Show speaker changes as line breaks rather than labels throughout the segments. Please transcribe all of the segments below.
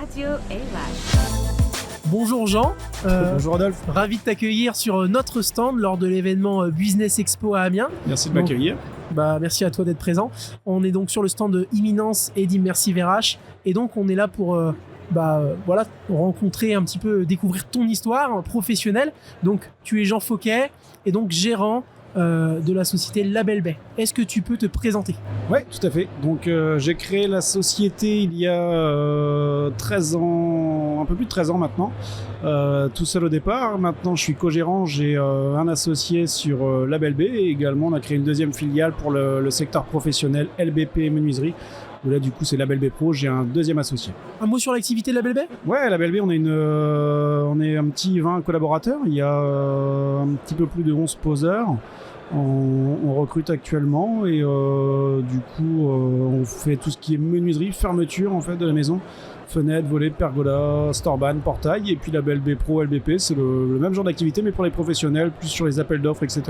Radio est live.
Bonjour Jean.
Bonjour Adolphe.
Ravi de t'accueillir sur notre stand lors de l'événement Business Expo à Amiens.
Merci de m'accueillir.
Merci à toi d'être présent. On est donc sur le stand de Imminence et d'Immersive RH. Et donc on est là pour rencontrer un petit peu, découvrir ton histoire professionnelle. Donc tu es Jean Fauquet et donc gérant de la société Label Bay. Est-ce que tu peux te présenter ?
Oui, tout à fait. Donc j'ai créé la société il y a 13 ans, un peu plus de 13 ans maintenant, tout seul au départ. Maintenant je suis co-gérant, j'ai un associé sur Label Bay et également on a créé une deuxième filiale pour le secteur professionnel LBP Menuiserie. Où là du coup c'est Label Bay Pro, j'ai un deuxième associé.
Un mot sur l'activité de Label Bay ?
Ouais, Label Bay on est un petit 20 collaborateurs, il y a un petit peu plus de 11 poseurs. On recrute actuellement et du coup on fait tout ce qui est menuiserie, fermeture en fait de la maison, fenêtres, volets, pergola, storban, portail, et puis Label Bay Pro, LBP, c'est le même genre d'activité mais pour les professionnels, plus sur les appels d'offres, etc.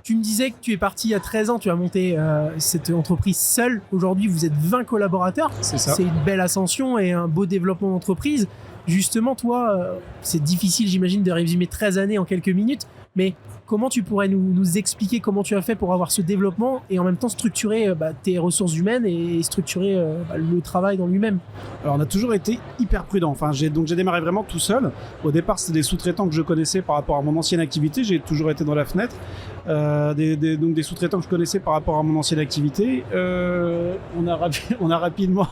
Tu me disais que tu es parti il y a 13 ans, tu as monté cette entreprise seule. Aujourd'hui, vous êtes 20 collaborateurs.
C'est ça.
C'est une belle ascension et un beau développement d'entreprise. Justement, toi, c'est difficile, j'imagine, de résumer 13 années en quelques minutes, mais comment tu pourrais nous expliquer comment tu as fait pour avoir ce développement et en même temps structurer tes ressources humaines et structurer le travail dans lui-même ?
Alors on a toujours été hyper prudent. Enfin, j'ai démarré vraiment tout seul. Au départ, c'était des sous-traitants que je connaissais par rapport à mon ancienne activité. J'ai toujours été dans la fenêtre. Donc des sous-traitants que je connaissais par rapport à mon ancienne activité. On a rapidement,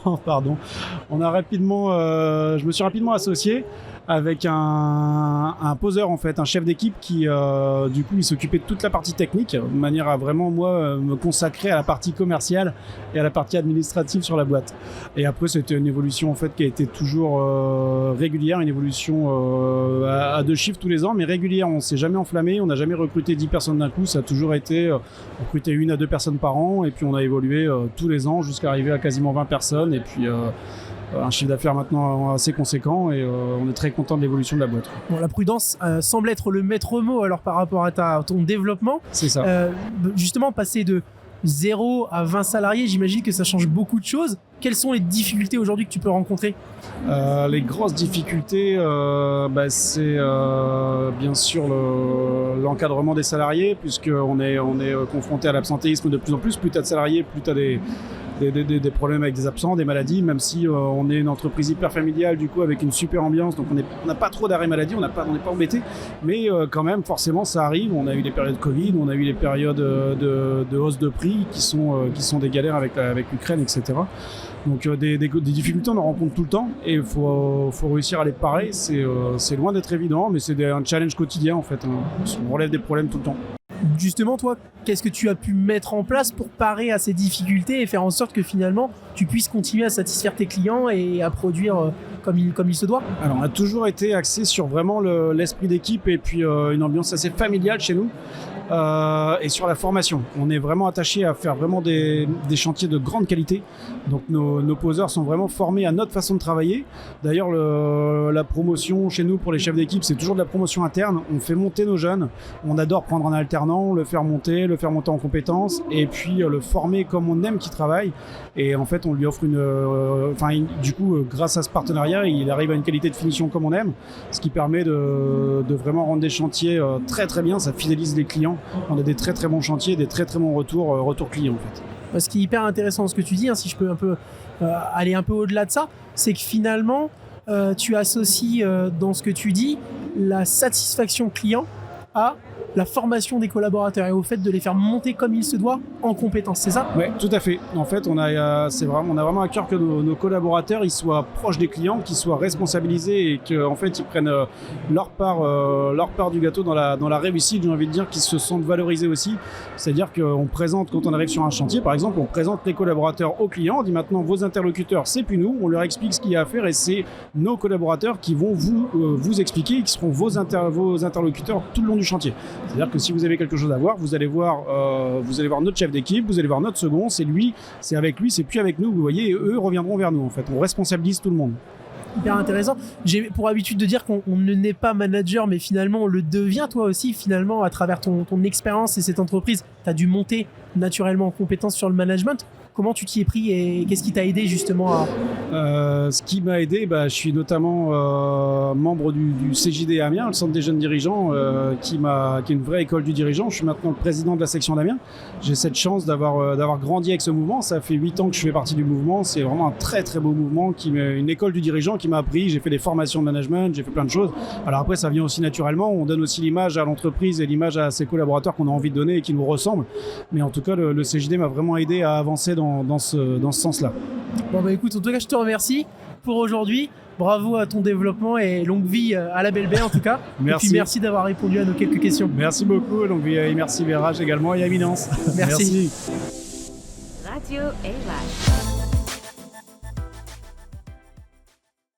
je me suis rapidement associé avec un poseur en fait, un chef d'équipe qui du coup il s'occupait de toute la partie technique, de manière à vraiment moi me consacrer à la partie commerciale et à la partie administrative sur la boîte. Et après c'était une évolution en fait qui a été toujours régulière, une évolution à 2 chiffres tous les ans, mais régulière. On s'est jamais enflammé, on n'a jamais recruté 10 personnes d'un coup, ça a toujours été recruter 1 à 2 personnes par an, et puis on a évolué tous les ans jusqu'à arriver à quasiment 20 personnes, et puis un chiffre d'affaires maintenant assez conséquent, et on est très content de l'évolution de la boîte.
Bon, la prudence semble être le maître mot alors par rapport à ton développement.
C'est ça.
Justement, passer de 0 à 20 salariés, j'imagine que ça change beaucoup de choses. Quelles sont les difficultés aujourd'hui que tu peux rencontrer ?
Les grosses difficultés, c'est bien sûr l'encadrement des salariés, puisqu'on est confronté à l'absentéisme de plus en plus. Plus tu as de salariés, plus tu as des problèmes avec des absents, des maladies, même si on est une entreprise hyper familiale, du coup avec une super ambiance, donc on n'a pas trop d'arrêt maladie, on n'est pas embêté, mais quand même forcément ça arrive. On a eu les périodes Covid, on a eu les périodes de hausse de prix qui sont des galères avec l'Ukraine, etc. Donc des difficultés on en rencontre tout le temps, et il faut réussir à les parer. C'est loin d'être évident, mais c'est un challenge quotidien en fait, on relève des problèmes tout le temps.
Justement, toi, qu'est-ce que tu as pu mettre en place pour parer à ces difficultés et faire en sorte que finalement tu puisses continuer à satisfaire tes clients et à produire comme il se doit ?
Alors on a toujours été axé sur vraiment l'esprit d'équipe, et puis une ambiance assez familiale chez nous. Et sur la formation, on est vraiment attaché à faire vraiment des chantiers de grande qualité. Donc nos poseurs sont vraiment formés à notre façon de travailler. D'ailleurs, la promotion chez nous pour les chefs d'équipe, c'est toujours de la promotion interne. On fait monter nos jeunes. On adore prendre un alternant, le faire monter en compétences, et puis le former comme on aime qu'il travaille. Et en fait, on lui offre du coup, grâce à ce partenariat, il arrive à une qualité de finition comme on aime, ce qui permet de vraiment rendre des chantiers très très bien. Ça fidélise les clients. On a des très très bons chantiers, des très très bons retours clients en fait.
Ce qui est hyper intéressant ce que tu dis, si je peux un peu aller un peu au-delà de ça, c'est que finalement tu associes dans ce que tu dis la satisfaction client à la formation des collaborateurs et au fait de les faire monter comme il se doit en compétences, c'est ça ?
Oui, tout à fait. En fait, on a vraiment à cœur que nos collaborateurs ils soient proches des clients, qu'ils soient responsabilisés, et qu'en fait ils prennent leur part du gâteau dans la réussite, j'ai envie de dire, qu'ils se sentent valorisés aussi. C'est-à-dire qu'on présente, quand on arrive sur un chantier par exemple, on présente les collaborateurs aux clients, on dit maintenant vos interlocuteurs c'est plus nous, on leur explique ce qu'il y a à faire, et c'est nos collaborateurs qui vont vous expliquer, et qui seront vos interlocuteurs tout le long du chantier. C'est-à-dire que si vous avez quelque chose à voir, vous allez voir notre chef d'équipe, vous allez voir notre second, c'est avec lui, c'est plus avec nous, vous voyez, et eux reviendront vers nous en fait. On responsabilise tout le monde.
Hyper intéressant. J'ai pour habitude de dire qu'on ne naît pas manager, mais finalement on le devient toi aussi, finalement, à travers ton expérience et cette entreprise. Tu as dû monter naturellement en compétence sur le management. Comment tu t'y es pris et qu'est-ce qui t'a aidé justement à...
Ce qui m'a aidé, je suis notamment membre du CJD Amiens, le Centre des jeunes dirigeants, qui est une vraie école du dirigeant. Je suis maintenant le président de la section d'Amiens. J'ai cette chance d'avoir grandi avec ce mouvement. Ça fait 8 ans que je fais partie du mouvement. C'est vraiment un très très beau mouvement, une école du dirigeant qui m'a appris. J'ai fait des formations de management, j'ai fait plein de choses. Alors après, ça vient aussi naturellement. On donne aussi l'image à l'entreprise et l'image à ses collaborateurs qu'on a envie de donner et qui nous ressemblent. Mais en tout cas, le CJD m'a vraiment aidé à avancer dans ce sens-là.
Bon écoute, en tout cas je te remercie pour aujourd'hui. Bravo à ton développement et longue vie à la Belle Baie en tout cas.
Merci.
Et puis merci d'avoir répondu à nos quelques questions.
Merci beaucoup, longue vie et merci VRH également et à Éminence.
Merci.
Radio A Live.